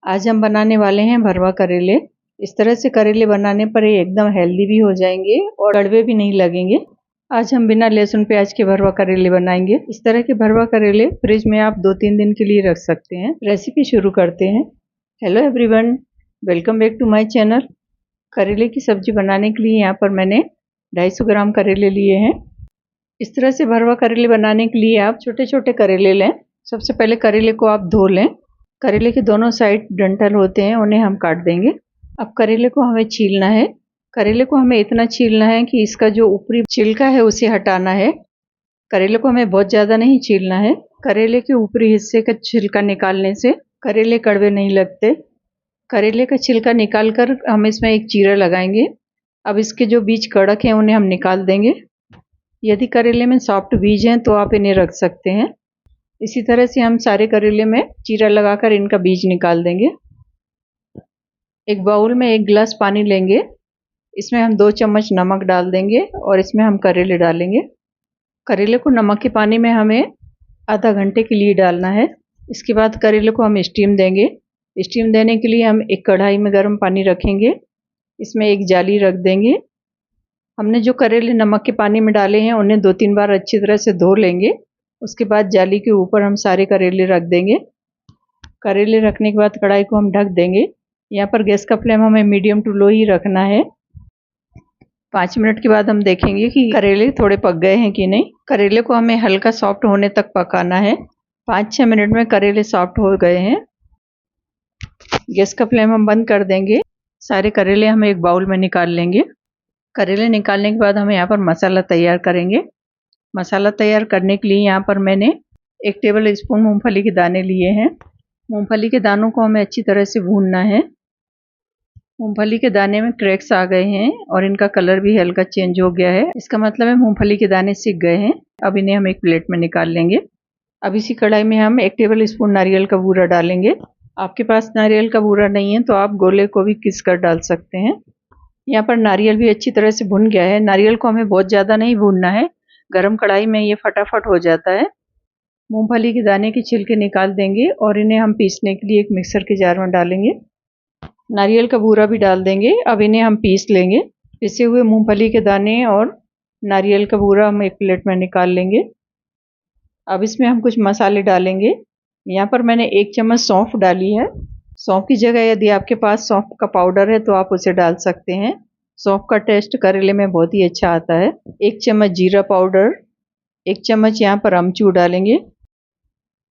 आज हम बनाने वाले हैं भरवा करेले। इस तरह से करेले बनाने पर ये एकदम हेल्दी भी हो जाएंगे और कड़वे भी नहीं लगेंगे। आज हम बिना लहसुन प्याज के भरवा करेले बनाएंगे। इस तरह के भरवा करेले फ्रिज में आप 2-3 दिन के लिए रख सकते हैं। रेसिपी शुरू करते हैं। Hello everyone, welcome back to my channel. करेले की सब्जी बनाने के लिए यहाँ पर मैंने 250 ग्राम करेले लिए हैं। इस तरह से भरवा करेले बनाने के लिए आप छोटे छोटे करेले लें। सबसे पहले करेले को आप धो लें। करेले के दोनों साइड डंठल होते हैं, उन्हें हम काट देंगे। अब करेले को हमें छीलना है। करेले को हमें इतना छीलना है कि इसका जो ऊपरी छिलका है उसे हटाना है। करेले को हमें बहुत ज़्यादा नहीं छीलना है। करेले के ऊपरी हिस्से का छिलका निकालने से करेले कड़वे नहीं लगते। करेले का छिलका निकाल कर हम इसमें एक चीरा लगाएंगे। अब इसके जो बीज कड़क हैं उन्हें हम निकाल देंगे। यदि करेले में सॉफ्ट बीज हैं तो आप इन्हें रख सकते हैं। इसी तरह से हम सारे करेले में चीरा लगाकर इनका बीज निकाल देंगे। एक बाउल में 1 गिलास पानी लेंगे। इसमें हम 2 चम्मच नमक डाल देंगे और इसमें हम करेले डालेंगे। करेले को नमक के पानी में हमें आधा घंटे के लिए डालना है। इसके बाद करेले को हम स्टीम देंगे। स्टीम देने के लिए हम एक कढ़ाई में गर्म पानी रखेंगे। इसमें एक जाली रख देंगे। हमने जो करेले नमक के पानी में डाले हैं उन्हें 2-3 बार अच्छी तरह से धो लेंगे। उसके बाद जाली के ऊपर हम सारे करेले रख देंगे। करेले रखने के बाद कढ़ाई को हम ढक देंगे। यहाँ पर गैस का फ्लेम हमें मीडियम टू लो ही रखना है। 5 मिनट के बाद हम देखेंगे कि करेले थोड़े पक गए हैं कि नहीं। करेले को हमें हल्का सॉफ्ट होने तक पकाना है। 5-6 मिनट में करेले सॉफ्ट हो गए हैं। गैस का फ्लेम हम बंद कर देंगे। सारे करेले हम एक बाउल में निकाल लेंगे। करेले निकालने के बाद हम यहाँ पर मसाला तैयार करेंगे। मसाला तैयार करने के लिए यहाँ पर मैंने 1 टेबल स्पून मूंगफली के दाने लिए हैं। मूंगफली के दानों को हमें अच्छी तरह से भूनना है। मूंगफली के दाने में क्रैक्स आ गए हैं और इनका कलर भी हल्का चेंज हो गया है। इसका मतलब है मूंगफली के दाने सिक गए हैं। अब इन्हें हम एक प्लेट में निकाल लेंगे। अब इसी कढ़ाई में हम 1 टेबल स्पून नारियल का बूरा डालेंगे। आपके पास नारियल का बूरा नहीं है तो आप गोले को भी घिस कर डाल सकते हैं। यहाँ पर नारियल भी अच्छी तरह से भुन गया है। नारियल को हमें बहुत ज़्यादा नहीं भूनना है, गरम कढ़ाई में ये फटाफट हो जाता है। मूंगफली के दाने के छिलके निकाल देंगे और इन्हें हम पीसने के लिए एक मिक्सर के जार में डालेंगे। नारियल का बूरा भी डाल देंगे। अब इन्हें हम पीस लेंगे। पिसे हुए मूंगफली के दाने और नारियल का बूरा हम एक प्लेट में निकाल लेंगे। अब इसमें हम कुछ मसाले डालेंगे। यहाँ पर मैंने 1 चम्मच सौंफ डाली है। सौंफ की जगह यदि आपके पास सौंफ का पाउडर है तो आप उसे डाल सकते हैं। सौंफ का टेस्ट करेले में बहुत ही अच्छा आता है। 1 चम्मच जीरा पाउडर, 1 चम्मच यहाँ पर अमचूर डालेंगे,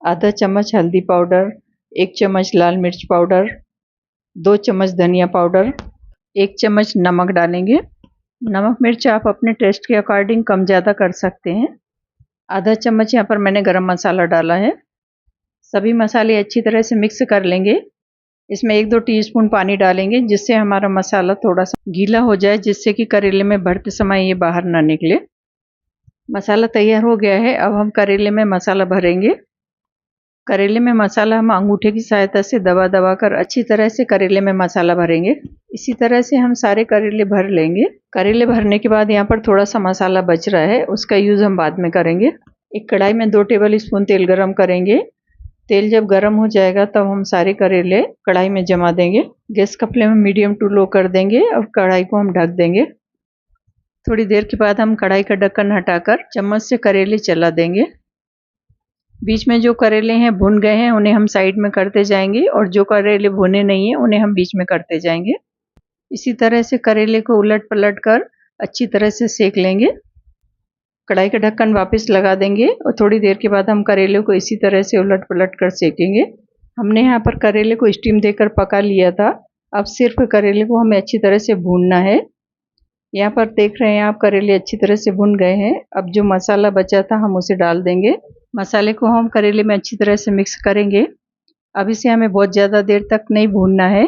आधा चम्मच हल्दी पाउडर, 1 चम्मच लाल मिर्च पाउडर, 2 चम्मच धनिया पाउडर, 1 चम्मच नमक डालेंगे। नमक मिर्च आप अपने टेस्ट के अकॉर्डिंग कम ज़्यादा कर सकते हैं। आधा चम्मच यहाँ पर मैंने गरम मसाला डाला है। सभी मसाले अच्छी तरह से मिक्स कर लेंगे। इसमें 1-2 टीस्पून पानी डालेंगे जिससे हमारा मसाला थोड़ा सा गीला हो जाए, जिससे कि करेले में भरते समय ये बाहर ना निकले। मसाला तैयार हो गया है। अब हम करेले में मसाला भरेंगे। करेले में मसाला हम अंगूठे की सहायता से दबा दबा कर अच्छी तरह से करेले में मसाला भरेंगे। इसी तरह से हम सारे करेले भर लेंगे। करेले भरने के बाद यहाँ पर थोड़ा सा मसाला बच रहा है, उसका यूज़ हम बाद में करेंगे। एक कढ़ाई में 2 टेबल स्पून तेल गरम करेंगे। तेल जब गर्म हो जाएगा तब हम सारे करेले कढ़ाई में जमा देंगे। गैस का फ्लेम मीडियम टू लो कर देंगे और कढ़ाई को हम ढक देंगे। थोड़ी देर के बाद हम कढ़ाई का ढक्कन हटाकर चम्मच से करेले चला देंगे। बीच में जो करेले हैं भुन गए हैं उन्हें हम साइड में करते जाएंगे और जो करेले भुने नहीं हैं उन्हें हम बीच में करते जाएंगे। इसी तरह से करेले को उलट पलट कर अच्छी तरह से सेक लेंगे। कढ़ाई का ढक्कन वापस लगा देंगे और थोड़ी देर के बाद हम करेले को इसी तरह से उलट पलट कर सेकेंगे। हमने यहाँ पर करेले को स्टीम देकर पका लिया था। अब सिर्फ करेले को हमें अच्छी तरह से भूनना है। यहाँ पर देख रहे हैं आप, करेले अच्छी तरह से भुन गए हैं। अब जो मसाला बचा था हम उसे डाल देंगे। मसाले को हम करेले में अच्छी तरह से मिक्स करेंगे। अब इसे हमें बहुत ज़्यादा देर तक नहीं भूनना है,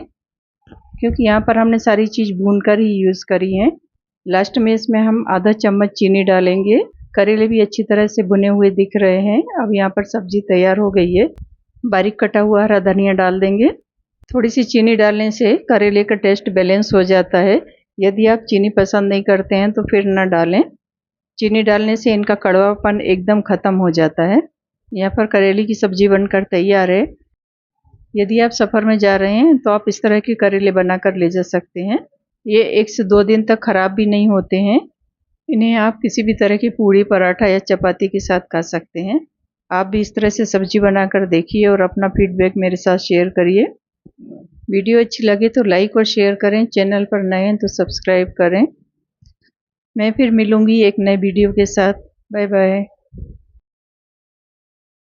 क्योंकि यहाँ पर हमने सारी चीज़ भून कर ही यूज़ करी है। लास्ट में इसमें हम आधा चम्मच चीनी डालेंगे। करेले भी अच्छी तरह से भुने हुए दिख रहे हैं। अब यहाँ पर सब्जी तैयार हो गई है। बारीक कटा हुआ हरा धनिया डाल देंगे। थोड़ी सी चीनी डालने से करेले का टेस्ट बैलेंस हो जाता है। यदि आप चीनी पसंद नहीं करते हैं तो फिर ना डालें। चीनी डालने से इनका कड़वापन एकदम ख़त्म हो जाता है। यहाँ पर करेले की सब्जी बनकर तैयार है। यदि आप सफ़र में जा रहे हैं तो आप इस तरह के करेले बनाकर ले जा सकते हैं। ये 1 से 2 दिन तक ख़राब भी नहीं होते हैं। इन्हें आप किसी भी तरह की पूड़ी, पराठा या चपाती के साथ खा सकते हैं। आप भी इस तरह से सब्जी बनाकर देखिए और अपना फीडबैक मेरे साथ शेयर करिए। वीडियो अच्छी लगे तो लाइक और शेयर करें। चैनल पर नए हैं तो सब्सक्राइब करें। मैं फिर मिलूँगी एक नए वीडियो के साथ। Bye bye.